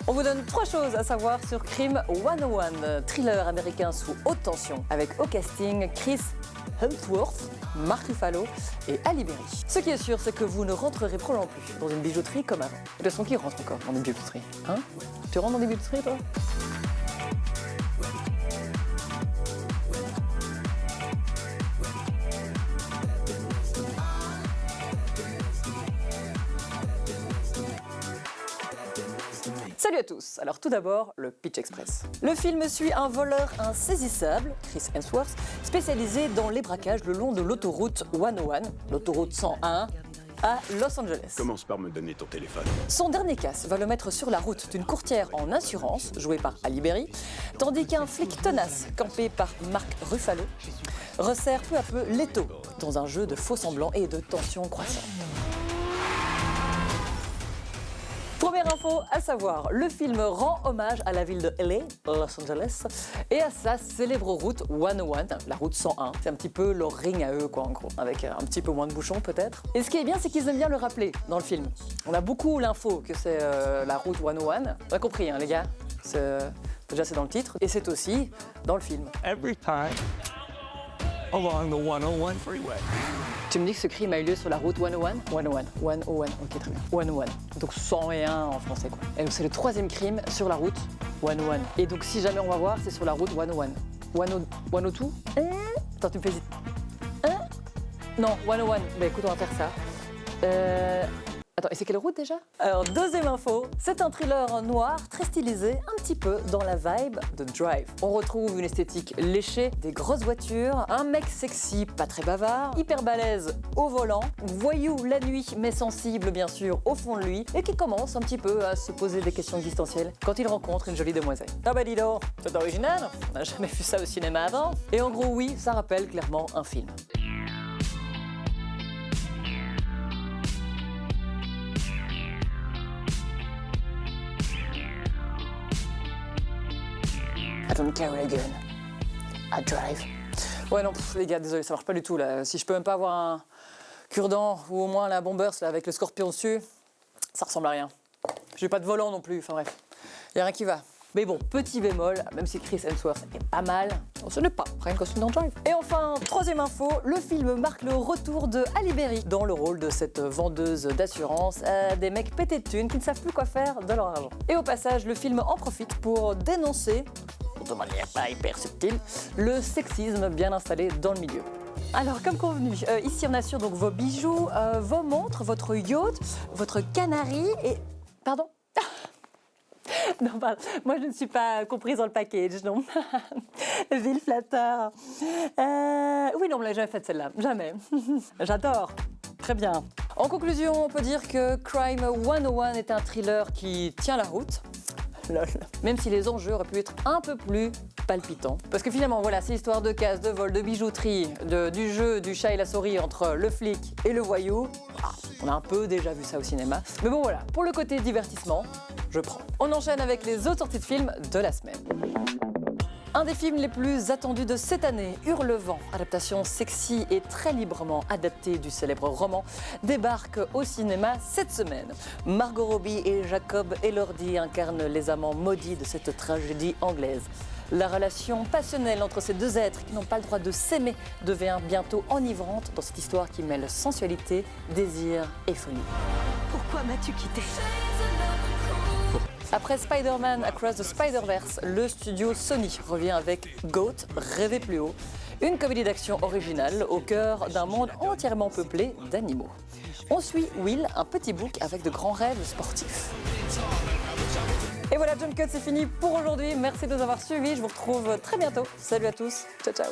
On vous donne 3 choses à savoir sur Crime 101, thriller américain sous haute tension, avec au casting Chris Hemsworth, Mark Ruffalo et Halle Berry. Ce qui est sûr, c'est que vous ne rentrerez probablement plus dans une bijouterie comme avant. De toute façon, qui rentre encore dans une bijouterie, hein? Tu rentres dans des bijouteries, toi? Salut à tous. Alors tout d'abord, le Pitch Express. Le film suit un voleur insaisissable, Chris Hemsworth, spécialisé dans les braquages le long de l'autoroute 101, l'autoroute 101, à Los Angeles. Commence par me donner ton téléphone. Son dernier casse va le mettre sur la route d'une courtière en assurance, jouée par Halle Berry, tandis qu'un flic tenace, campé par Mark Ruffalo, resserre peu à peu l'étau dans un jeu de faux-semblants et de tensions croissantes. Première info à savoir, le film rend hommage à la ville de LA, Los Angeles, et à sa célèbre route 101, la route 101. C'est un petit peu leur ring à eux, quoi, en gros, avec un petit peu moins de bouchons, peut-être. Et ce qui est bien, c'est qu'ils aiment bien le rappeler dans le film. On a beaucoup l'info que c'est la route 101. On a compris, hein, les gars. Déjà, c'est dans le titre, et c'est aussi dans le film. Every time along the 101 freeway. Tu me dis que ce crime a eu lieu sur la route 101? 101, 101, ok très bien. 101, donc 101 en français quoi. Et donc c'est le 3e crime sur la route 101. Et donc si jamais on va voir, c'est sur la route 101. 102? Attends, tu me fais hésiter. Non, 101. Bah écoute, on va faire ça. Attends, et c'est quelle route déjà? Alors, deuxième info, c'est un thriller noir très stylisé, un petit peu dans la vibe de Drive. On retrouve une esthétique léchée, des grosses voitures, un mec sexy, pas très bavard, hyper balèze au volant, voyou la nuit mais sensible bien sûr au fond de lui, et qui commence un petit peu à se poser des questions existentielles quand il rencontre une jolie demoiselle. Ah bah dis donc, c'est original, on n'a jamais vu ça au cinéma avant. Et en gros oui, ça rappelle clairement un film. I don't carry a gun. I drive. Ouais non, les gars, désolé, ça marche pas du tout là. Si je peux même pas avoir un cure-dent ou au moins la bombers là, avec le scorpion dessus, ça ressemble à rien. J'ai pas de volant non plus, enfin bref, y a rien qui va. Mais bon, petit bémol, même si Chris Hemsworth est pas mal, ce n'est pas rien costume dans Drive. Et enfin, 3e info, le film marque le retour de Halle Berry dans le rôle de cette vendeuse d'assurance à des mecs pétés de thunes qui ne savent plus quoi faire de leur argent. Et au passage, le film en profite pour dénoncer, de manière pas hyper subtile, le sexisme bien installé dans le milieu. Alors, comme convenu, ici on assure donc vos bijoux, vos montres, votre yacht, votre canari et... Pardon? Non, pardon. Moi je ne suis pas comprise dans le package, non. Ville flatteur. Oui, non, on me l'a jamais faite celle-là, jamais. J'adore. Très bien. En conclusion, on peut dire que Crime 101 est un thriller qui tient la route. Lol. Même si les enjeux auraient pu être un peu plus palpitants. Parce que finalement, voilà, c'est l'histoire de casse, de vol, de bijouterie, du jeu du chat et la souris entre le flic et le voyou. Ah, on a un peu déjà vu ça au cinéma. Mais bon, voilà, pour le côté divertissement, je prends. On enchaîne avec les autres sorties de films de la semaine. Un des films les plus attendus de cette année, Hurlevent, adaptation sexy et très librement adaptée du célèbre roman, débarque au cinéma cette semaine. Margot Robbie et Jacob Elordi incarnent les amants maudits de cette tragédie anglaise. La relation passionnelle entre ces deux êtres qui n'ont pas le droit de s'aimer devient bientôt enivrante dans cette histoire qui mêle sensualité, désir et folie. Pourquoi m'as-tu quitté? Après Spider-Man Across the Spider-Verse, le studio Sony revient avec Goat, Rêver plus haut, une comédie d'action originale au cœur d'un monde entièrement peuplé d'animaux. On suit Will, un petit bouc avec de grands rêves sportifs. Et voilà, Jump Cut, c'est fini pour aujourd'hui. Merci de nous avoir suivis. Je vous retrouve très bientôt. Salut à tous. Ciao, ciao.